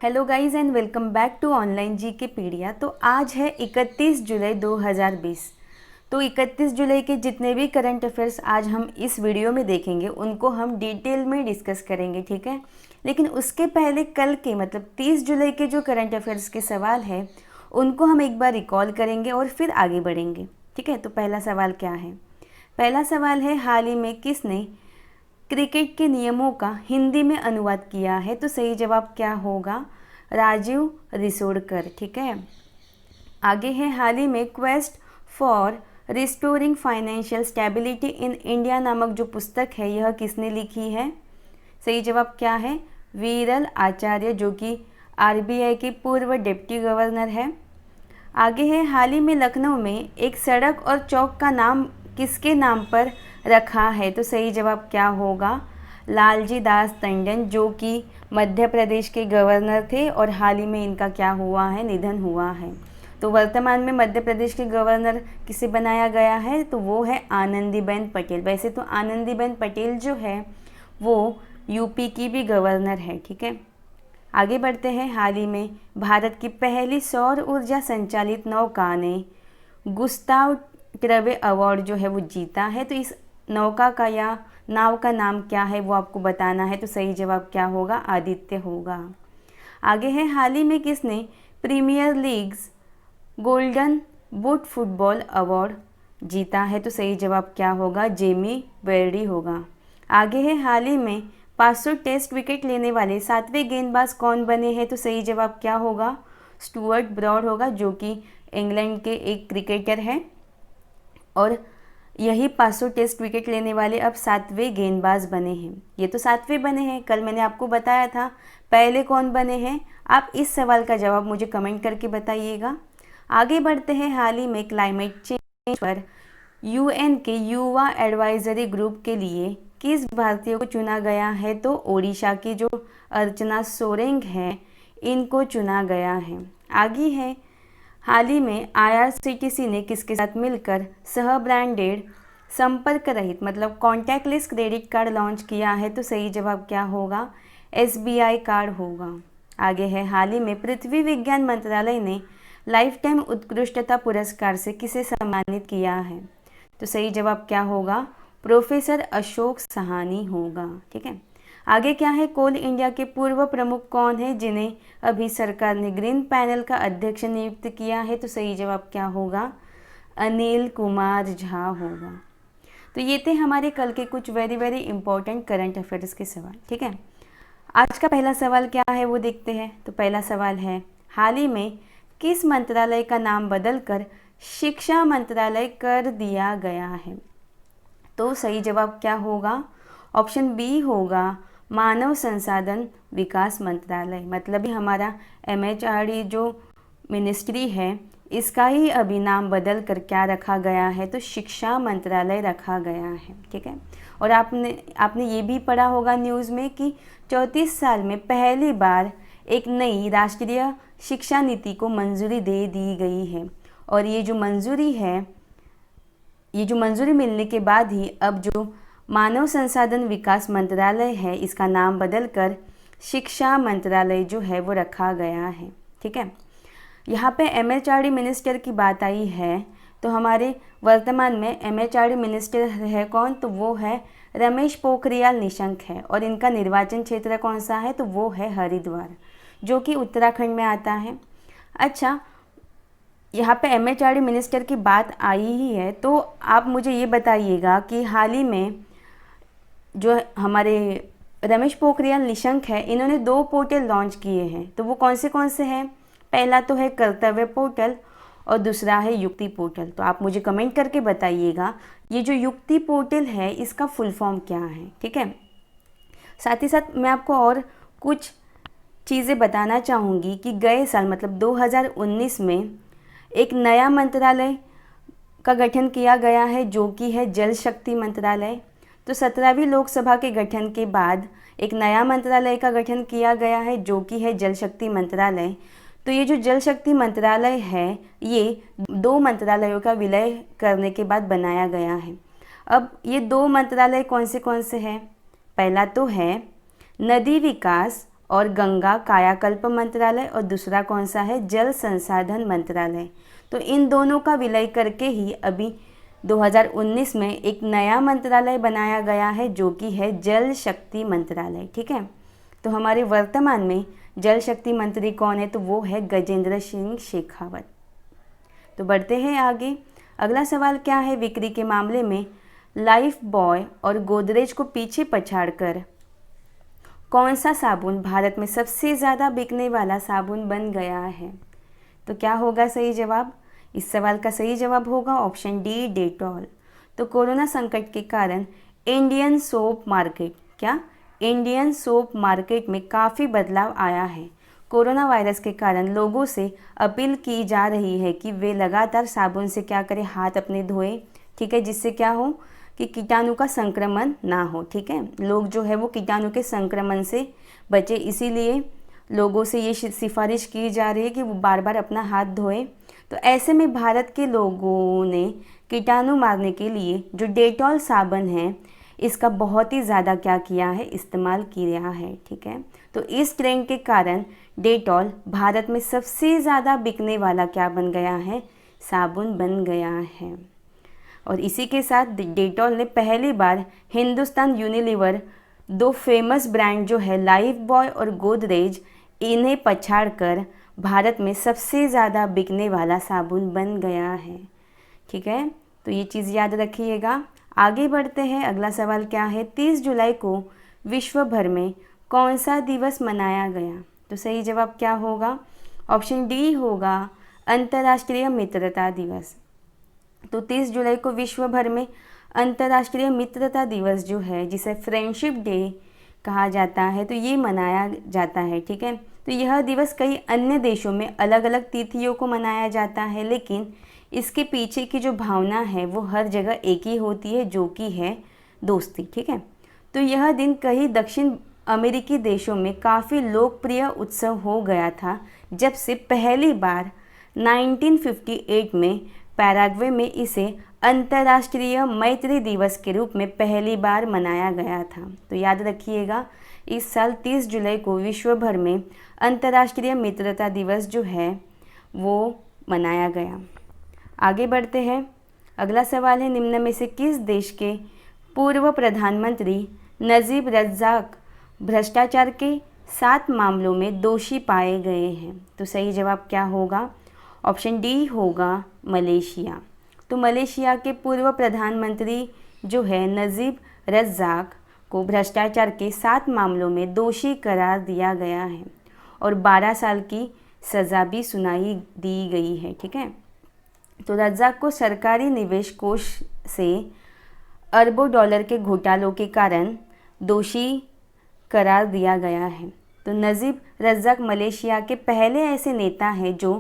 Hello guys and welcome back to online GK pedia. तो आज है 31 जुलाई 2020। तो 31 जुलाई के जितने भी करंट अफेयर्स आज हम इस वीडियो में देखेंगे उनको हम डिटेल में डिस्कस करेंगे, ठीक है। लेकिन उसके पहले कल के मतलब 30 जुलाई के जो करंट अफेयर्स के सवाल हैं उनको हम एक बार रिकॉल करेंगे और फिर आगे बढ़ेंगे, ठीक है। तो पहला सवाल क्या है? पहला सवाल है, हाल ही में किसने क्रिकेट के नियमों का हिंदी में अनुवाद किया है? तो सही जवाब क्या होगा? राजीव रिसोडकर, ठीक है। आगे है, हाल ही में quest for restoring financial stability in India नामक जो पुस्तक है यह किसने लिखी है? सही जवाब क्या है? वीरल आचार्य, जो कि आरबीआई के पूर्व डिप्टी गवर्नर है। आगे है, हाल ही में लखनऊ में एक सड़क और चौक का नाम किसके नाम पर रखा है? तो सही जवाब क्या होगा? लालजी दास टंडन, जो कि मध्य प्रदेश के गवर्नर थे और हाल ही में इनका क्या हुआ है? निधन हुआ है। तो वर्तमान में मध्य प्रदेश के गवर्नर किसे बनाया गया है? तो वो है आनंदीबेन पटेल। वैसे तो आनंदीबेन पटेल जो है वो यूपी की भी गवर्नर है, ठीक है। आगे बढ़ते हैं, हाल ही में भारत की पहली सौर ऊर्जा संचालित नौका ने गुस्ताव ट्रबे अवार्ड जो है वो जीता है। तो इस नौका का या नाव का नाम क्या है वो आपको बताना है। तो सही जवाब क्या होगा? आदित्य होगा। आगे है, हाल ही में किसने premier league's golden boot football award जीता है? तो सही जवाब क्या होगा? जेमी वेर्डी होगा। आगे है, हाल ही में 500 टेस्ट विकेट लेने वाले 7वें गेंदबाज कौन बने हैं? तो सही जवाब क्या होगा? स्टुअर्ट ब्रॉड होगा, जो कि इंग्लैंड के एक क्रिकेटर हैं और यही 500 टेस्ट विकेट लेने वाले अब 7वें गेंदबाज बने हैं। ये तो 7वें बने हैं, कल मैंने आपको बताया था पहले कौन बने हैं। आप इस सवाल का जवाब मुझे कमेंट करके बताइएगा। आगे बढ़ते हैं, हाल ही में क्लाइमेट चेंज पर यूएन के युवा एडवाइजरी ग्रुप के लिए किस भारतीय को चुना गया है? तो ओडिशा की जो अर्चना सोरेंग है इनको चुना गया है। आगे है, हाल ही में आईआरसीटीसी ने किसके साथ मिलकर सह ब्रांडेड संपर्क रहित मतलब कॉन्टैक्टलेस क्रेडिट कार्ड लॉन्च किया है? तो सही जवाब क्या होगा? एसबीआई कार्ड होगा। आगे है, हाल ही में पृथ्वी विज्ञान मंत्रालय ने लाइफ टाइम उत्कृष्टता पुरस्कार से किसे सम्मानित किया है? तो सही जवाब क्या होगा? प्रोफेसर अशोक सहानी होगा, ठीक है। आगे क्या है, कोल इंडिया के पूर्व प्रमुख कौन है जिन्हें अभी सरकार ने ग्रीन पैनल का अध्यक्ष नियुक्त किया है? तो सही जवाब क्या होगा? अनिल कुमार झा होगा। तो ये थे हमारे कल के कुछ वेरी इंपॉर्टेंट करंट अफेयर्स के सवाल, ठीक है। आज का पहला सवाल क्या है वो देखते हैं। तो पहला सवाल है, हाल ही में किस मंत्रालय का नाम बदलकर शिक्षा मंत्रालय कर दिया गया है? तो सही जवाब क्या होगा? ऑप्शन बी होगा, मानव संसाधन विकास मंत्रालय। मतलब ही हमारा एमएचआरडी जो मिनिस्ट्री है इसका ही अभी नाम बदल कर क्या रखा गया है? तो शिक्षा मंत्रालय रखा गया है, ठीक है। और आपने ये भी पढ़ा होगा न्यूज़ में कि 34 साल में पहली बार एक नई राष्ट्रीय शिक्षा नीति को मंजूरी दे दी गई है। और ये जो मंजूरी मिलने के बाद ही अब जो मानव संसाधन विकास मंत्रालय है इसका नाम बदलकर शिक्षा मंत्रालय जो है वो रखा गया है, ठीक है। यहाँ पे एमएचआरडी मिनिस्टर की बात आई है तो हमारे वर्तमान में एमएचआरडी मिनिस्टर है कौन? तो वो है रमेश पोखरियाल निशंक है। और इनका निर्वाचन क्षेत्र कौन सा है? तो वो है हरिद्वार, जो कि उत्तराखंड में आता है। अच्छा, यहाँ पे एमएचआरडी मिनिस्टर की बात आई ही है तो आप मुझे ये बताइएगा कि हाल ही में जो हमारे रमेश पोखरियाल निशंक है इन्होंने 2 पोर्टल लॉन्च किए हैं। तो वो कौन से हैं? पहला तो है कर्तव्य पोर्टल और दूसरा है युक्ति पोर्टल। तो आप मुझे कमेंट करके बताइएगा ये जो युक्ति पोर्टल है इसका फुल फॉर्म क्या है, ठीक है। साथ ही साथ मैं आपको और कुछ चीज़ें बताना चाहूँगी कि गए साल मतलब 2019 में एक नया मंत्रालय का गठन किया गया है जो कि है जल शक्ति मंत्रालय। तो 17वीं लोकसभा के गठन के बाद एक नया मंत्रालय का गठन किया गया है जो कि है जल शक्ति मंत्रालय। तो ये जो जल शक्ति मंत्रालय है ये 2 मंत्रालयों का विलय करने के बाद बनाया गया है। अब ये 2 मंत्रालय कौन से हैं? पहला तो है नदी विकास और गंगा कायाकल्प मंत्रालय, और दूसरा कौन सा है, जल संसाधन मंत्रालय। तो इन दोनों का विलय करके ही अभी 2019 में एक नया मंत्रालय बनाया गया है जो कि है जल शक्ति मंत्रालय। ठीक है, तो हमारे वर्तमान में जल शक्ति मंत्री कौन है, तो वो है गजेंद्र सिंह शेखावत। तो बढ़ते हैं आगे। अगला सवाल क्या है, बिक्री के मामले में लाइफ बॉय और गोदरेज को पीछे पछाड़कर कौन सा साबुन भारत में सबसे ज़्यादा बिकने वाला साबुन बन गया है। तो क्या होगा सही जवाब, इस सवाल का सही जवाब होगा ऑप्शन डी, डेटॉल। तो कोरोना संकट के कारण इंडियन सोप मार्केट में काफ़ी बदलाव आया है। कोरोना वायरस के कारण लोगों से अपील की जा रही है कि वे लगातार साबुन से क्या करें, हाथ अपने धोएं। ठीक है, जिससे क्या हो कि कीटाणु का संक्रमण ना हो। ठीक है, लोग जो है वो कीटाणु के संक्रमण से बचे, इसीलिए लोगों से ये सिफारिश की जा रही है कि वो बार बार अपना हाथ धोएं। तो ऐसे में भारत के लोगों ने कीटाणु मारने के लिए जो डेटॉल साबुन है इसका बहुत ही ज़्यादा क्या किया है, इस्तेमाल किया है। ठीक है, तो इस ट्रेंड के कारण डेटॉल भारत में सबसे ज़्यादा बिकने वाला क्या बन गया है, साबुन बन गया है। और इसी के साथ डेटॉल ने पहली बार हिंदुस्तान यूनिलीवर, दो फेमस ब्रांड जो है लाइफ बॉय और गोदरेज, इन्हें पछाड़कर भारत में सबसे ज़्यादा बिकने वाला साबुन बन गया है। ठीक है, तो ये चीज़ याद रखिएगा। आगे बढ़ते हैं। अगला सवाल क्या है, 30 जुलाई को विश्व भर में कौन सा दिवस मनाया गया। तो सही जवाब क्या होगा, ऑप्शन डी होगा अंतर्राष्ट्रीय मित्रता दिवस। तो 30 जुलाई को विश्व भर में अंतर्राष्ट्रीय मित्रता दिवस जो है, जिसे फ्रेंडशिप डे कहा जाता है, तो ये मनाया जाता है। ठीक है, तो यह दिवस कई अन्य देशों में अलग अलग तिथियों को मनाया जाता है, लेकिन इसके पीछे की जो भावना है वो हर जगह एक ही होती है, जो कि है दोस्ती। ठीक है, तो यह दिन कई दक्षिण अमेरिकी देशों में काफ़ी लोकप्रिय उत्सव हो गया था, जब से पहली बार 1958 में पैराग्वे में इसे अंतर्राष्ट्रीय मैत्री दिवस के रूप में पहली बार मनाया गया था। तो याद रखिएगा, इस साल 30 जुलाई को विश्व भर में अंतर्राष्ट्रीय मित्रता दिवस जो है वो मनाया गया। आगे बढ़ते हैं। अगला सवाल है, निम्न में से किस देश के पूर्व प्रधानमंत्री नजीब रज़ाक भ्रष्टाचार के 7 मामलों में दोषी पाए गए हैं। तो सही जवाब क्या होगा, ऑप्शन डी होगा मलेशिया। तो मलेशिया के पूर्व प्रधानमंत्री जो है नजीब रज़ाक को भ्रष्टाचार के 7 मामलों में दोषी करार दिया गया है और 12 साल की सज़ा भी सुनाई दी गई है। ठीक है, तो रज़ाक को सरकारी निवेश कोष से अरबों डॉलर के घोटालों के कारण दोषी करार दिया गया है। तो नजीब रज़ाक मलेशिया के पहले ऐसे नेता हैं जो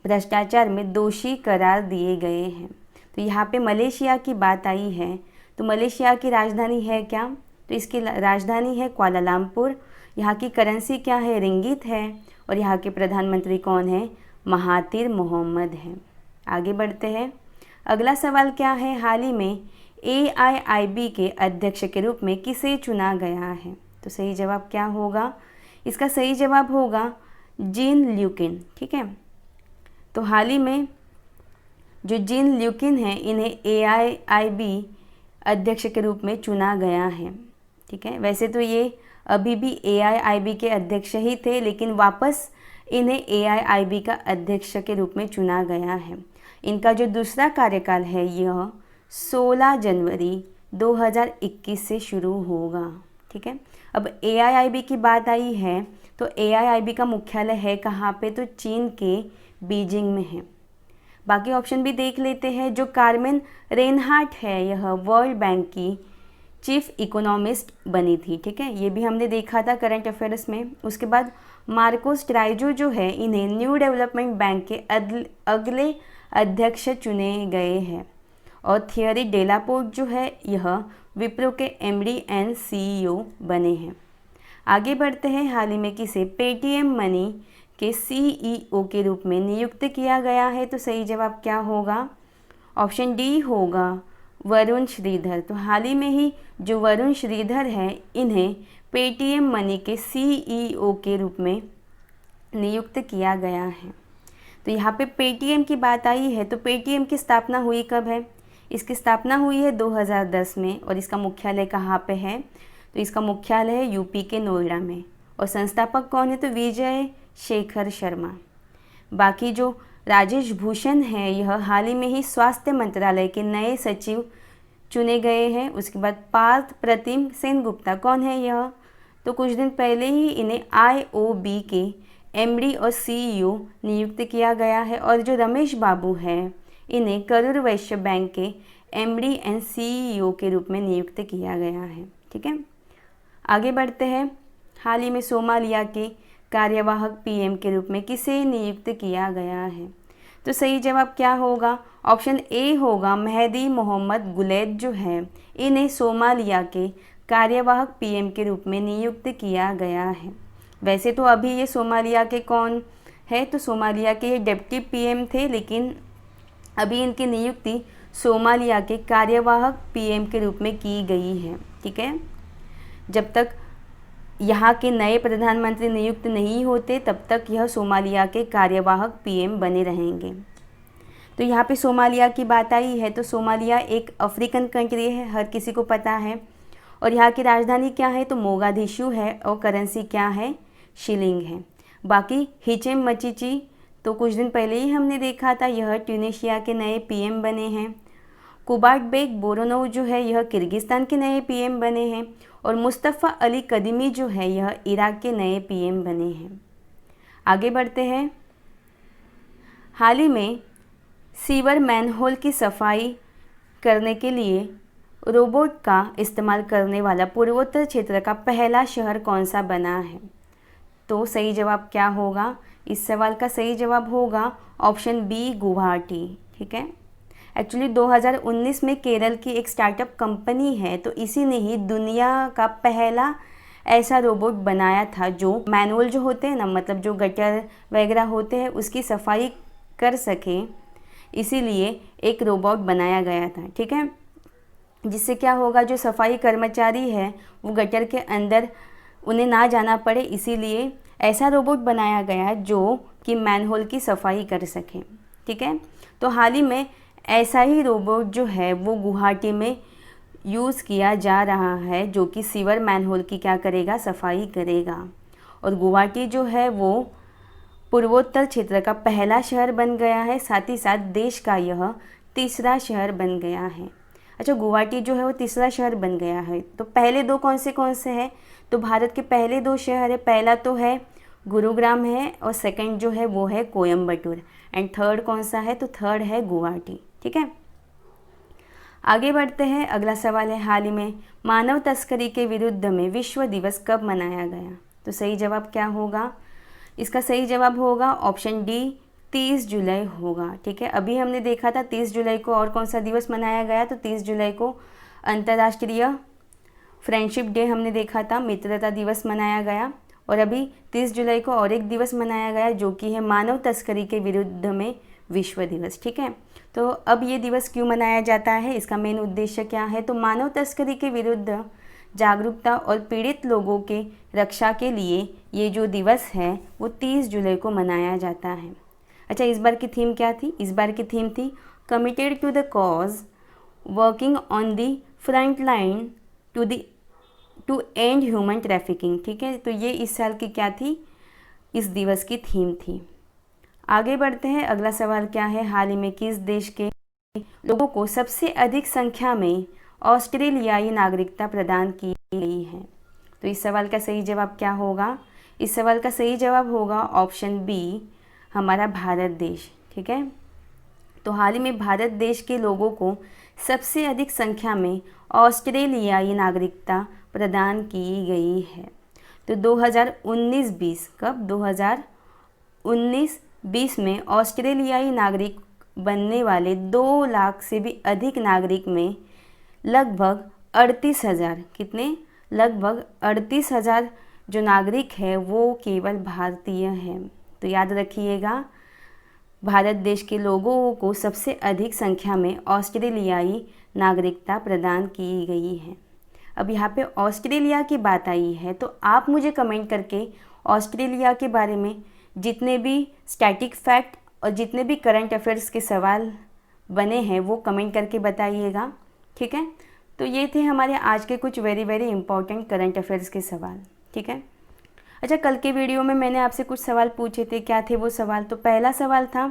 भ्रष्टाचार में दोषी करार दिए गए हैं। तो यहाँ पे मलेशिया की बात आई है, तो मलेशिया की राजधानी है क्या, तो इसकी राजधानी है कुआलालंपुर। यहाँ की करेंसी क्या है, रिंगित है, और यहाँ के प्रधानमंत्री कौन है, महातिर मोहम्मद हैं। आगे बढ़ते हैं। अगला सवाल क्या है, हाल ही में AIIB के अध्यक्ष के रूप में किसे चुना गया है। तो सही जवाब क्या होगा, इसका सही जवाब होगा जीन ल्यूकिन। ठीक है, तो हाल ही में जो जीन ल्यूकिन है, इन्हें AIIB अध्यक्ष के रूप में चुना गया है। ठीक है, वैसे तो ये अभी भी AIIB के अध्यक्ष ही थे, लेकिन वापस इन्हें AIIB का अध्यक्ष के रूप में चुना गया है। इनका जो दूसरा कार्यकाल है यह 16 जनवरी 2021 से शुरू होगा। ठीक है, अब AIIB की बात आई है, तो AIIB का मुख्यालय है कहाँ पे, तो चीन के बीजिंग में है। बाकी ऑप्शन भी देख लेते हैं। जो कार्मेन रेनहार्ट है, यह वर्ल्ड बैंक की चीफ इकोनॉमिस्ट बनी थी। ठीक है, ये भी हमने देखा था करंट अफेयर्स में। उसके बाद मार्कोस ट्राइजो जो है, इन्हें न्यू डेवलपमेंट बैंक के अगले अध्यक्ष चुने गए हैं। और थियरी डेलापोर्ट जो है, यह विप्रो के MD एंड CEO बने हैं। आगे बढ़ते हैं। हाल ही में किसे पेटीएम मनी के CEO के रूप में नियुक्त किया गया है। तो सही जवाब क्या होगा, ऑप्शन डी होगा वरुण श्रीधर। तो हाल ही में ही जो वरुण श्रीधर हैं इन्हें पेटीएम मनी के CEO के रूप में नियुक्त किया गया है। तो यहाँ पे पेटीएम की बात आई है, तो पेटीएम की स्थापना हुई कब है? इसकी स्थापना हुई है 2010 में। और इसका मुख्यालय कहाँ पे है? तो इसका मुख्यालय है यूपी के नोएडा में। और संस्थापक कौन है? तो विजय शेखर शर्मा। बाकी जो राजेश भूषण है यह हाल ही में ही स्वास्थ्य मंत्रालय के नए सचिव चुने गए हैं। उसके बाद पार्थ प्रतिम सेनगुप्ता, कौन है यह? तो कुछ दिन पहले ही इन्हें IOB के MD और CEO नियुक्त किया गया है। और जो रमेश बाबू हैं इन्हें करूर वैश्य बैंक के MD एंड CEO के रूप में नियुक्त किया गया है। ठीक है, आगे बढ़ते हैं। हाल ही में सोमालिया के कार्यवाहक PM के रूप में किसे नियुक्त किया गया है? तो सही जवाब क्या होगा? ऑप्शन A होगा, मेहदी मोहम्मद गुलेद जो है इन्हें सोमालिया के कार्यवाहक PM के रूप में नियुक्त किया गया है। वैसे तो अभी ये सोमालिया के कौन है? तो सोमालिया के ये डिप्टी PM थे, लेकिन अभी इनकी नियुक्ति सोमालिया के कार्यवाहक PM के रूप में की गई है। ठीक है, जब तक यहाँ के नए प्रधानमंत्री नियुक्त नहीं होते तब तक यह सोमालिया के कार्यवाहक PM बने रहेंगे। तो यहाँ पे सोमालिया की बात आई है, तो सोमालिया एक अफ्रीकन कंट्री है, हर किसी को पता है। और यहाँ की राजधानी क्या है? तो मोगादिशु है। और करेंसी क्या है? शिलिंग है। बाकी हिचेम मचीची तो कुछ दिन पहले ही हमने देखा था, यह ट्यूनीशिया के नए PM बने हैं। कुबाटबेक बोरोनोव जो है यह किर्गिस्तान के नए PM बने हैं। और मुस्तफ़ा अली कदीमी जो है यह इराक के नए PM बने हैं। आगे बढ़ते हैं। हाल ही में सीवर मैनहोल की सफाई करने के लिए रोबोट का इस्तेमाल करने वाला पूर्वोत्तर क्षेत्र का पहला शहर कौन सा बना है? तो सही जवाब क्या होगा? इस सवाल का सही जवाब होगा ऑप्शन B, गुवाहाटी। ठीक है, एक्चुअली 2019 में केरल की एक स्टार्टअप कंपनी है, तो इसी ने ही दुनिया का पहला ऐसा रोबोट बनाया था जो मैनुअल जो होते हैं ना, मतलब जो गटर वगैरह होते हैं उसकी सफाई कर सके, इसीलिए एक रोबोट बनाया गया था। ठीक है, जिससे क्या होगा, जो सफाई कर्मचारी है वो गटर के अंदर उन्हें ना जाना पड़े, इसीलिए ऐसा रोबोट बनाया गया है जो कि मैनहोल की सफाई कर सके। ठीक है, तो हाल ही में ऐसा ही रोबोट जो है वो गुवाहाटी में यूज़ किया जा रहा है, जो कि सीवर मैनहोल की क्या करेगा? सफाई करेगा। और गुवाहाटी जो है वो पूर्वोत्तर क्षेत्र का पहला शहर बन गया है, साथ ही साथ देश का यह तीसरा शहर बन गया है। अच्छा, गुवाहाटी जो है वो तीसरा शहर बन गया है। तो पहले दो कौन से हैं? तो भारत के पहले दो शहर है, पहला तो है गुरुग्राम है और सेकंड जो है वो है कोयम्बटूर। एंड थर्ड कौन सा है? तो थर्ड है गुवाहाटी। ठीक है, आगे बढ़ते हैं। अगला सवाल है, हाल ही में मानव तस्करी के विरुद्ध में विश्व दिवस कब मनाया गया? तो सही जवाब क्या होगा? इसका सही जवाब होगा ऑप्शन D, 30 जुलाई होगा। ठीक है, अभी हमने देखा था 30 जुलाई को और कौन सा दिवस मनाया गया? तो 30 जुलाई को अंतर्राष्ट्रीय फ्रेंडशिप डे हमने देखा था, मित्रता दिवस मनाया गया। और अभी 30 जुलाई को और एक दिवस मनाया गया जो कि है मानव तस्करी के विरुद्ध में विश्व दिवस। ठीक है, तो अब ये दिवस क्यों मनाया जाता है? इसका मेन उद्देश्य क्या है? तो मानव तस्करी के विरुद्ध जागरूकता और पीड़ित लोगों के रक्षा के लिए ये जो दिवस है वो 30 जुलाई को मनाया जाता है। अच्छा, इस बार की थीम क्या थी? इस बार की थीम थी committed to the cause, working on the front line to end human trafficking. ठीक है, तो ये इस साल की क्या थी? इस दिवस की थीम थी। आगे बढ़ते हैं। अगला सवाल क्या है, हाल ही में किस देश के लोगों को सबसे अधिक संख्या में ऑस्ट्रेलियाई नागरिकता प्रदान की गई है? तो इस सवाल का सही जवाब क्या होगा? इस सवाल का सही जवाब होगा ऑप्शन B, हमारा भारत देश। ठीक है, तो हाल ही में भारत देश के लोगों को सबसे अधिक संख्या में ऑस्ट्रेलियाई नागरिकता प्रदान की गई है। तो 2019-20 कब? 2019-20 में ऑस्ट्रेलियाई नागरिक बनने वाले 2 लाख से भी अधिक नागरिक में लगभग 38,000, कितने? लगभग 38,000 जो नागरिक है वो केवल भारतीय हैं। तो याद रखिएगा, भारत देश के लोगों को सबसे अधिक संख्या में ऑस्ट्रेलियाई नागरिकता प्रदान की गई है। अब यहाँ पे ऑस्ट्रेलिया की बात आई है, तो आप मुझे कमेंट करके ऑस्ट्रेलिया के बारे में जितने भी स्टैटिक फैक्ट और जितने भी करंट अफेयर्स के सवाल बने हैं वो कमेंट करके बताइएगा, ठीक है। तो ये थे हमारे आज के कुछ very very important current affairs के सवाल, ठीक है। अच्छा, कल के वीडियो में मैंने आपसे कुछ सवाल पूछे थे, क्या थे वो सवाल? तो पहला सवाल था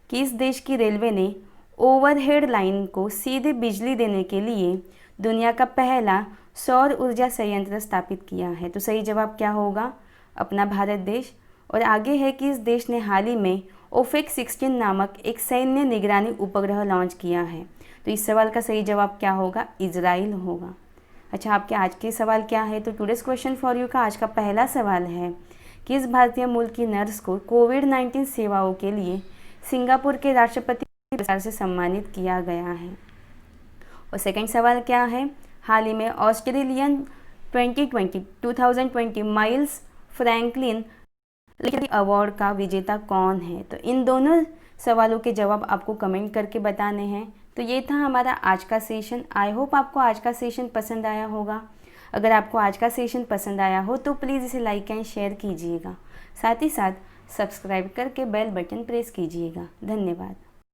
कि इस देश की रेलवे ने ओवरहेड लाइन को सीधे बिजली देने के लिए दुनिया का पहला सौर ऊर्जा संयंत्र स्थापित किया है। तो सही जवाब क्या होगा? अपना भारत देश। और आगे है कि इस देश ने हाल ही में ओफेक 16 नामक एक सैन्य निगरानी उपग्रह लॉन्च किया है। तो इस सवाल का सही जवाब क्या होगा? इजराइल होगा। अच्छा, आपके आज के सवाल क्या है? तो टुडेस क्वेश्चन फॉर यू का आज का पहला सवाल है, किस भारतीय मूल की नर्स को कोविड-19 सेवाओं के लिए सिंगापुर के राष्ट्रपति पुरस्कार से सम्मानित किया गया है? और सेकंड सवाल क्या है, हाल ही में ऑस्ट्रेलियन 2020 माइल्स फ्रैंकलिन अवार्ड का विजेता कौन है? तो इन दोनों सवालों के जवाब आपको कमेंट करके बताने हैं। तो ये था हमारा आज का सेशन। आई होप आपको आज का सेशन पसंद आया होगा। अगर आपको आज का सेशन पसंद आया हो तो प्लीज़ इसे लाइक एंड शेयर कीजिएगा, साथ ही साथ सब्सक्राइब करके बेल बटन प्रेस कीजिएगा। धन्यवाद।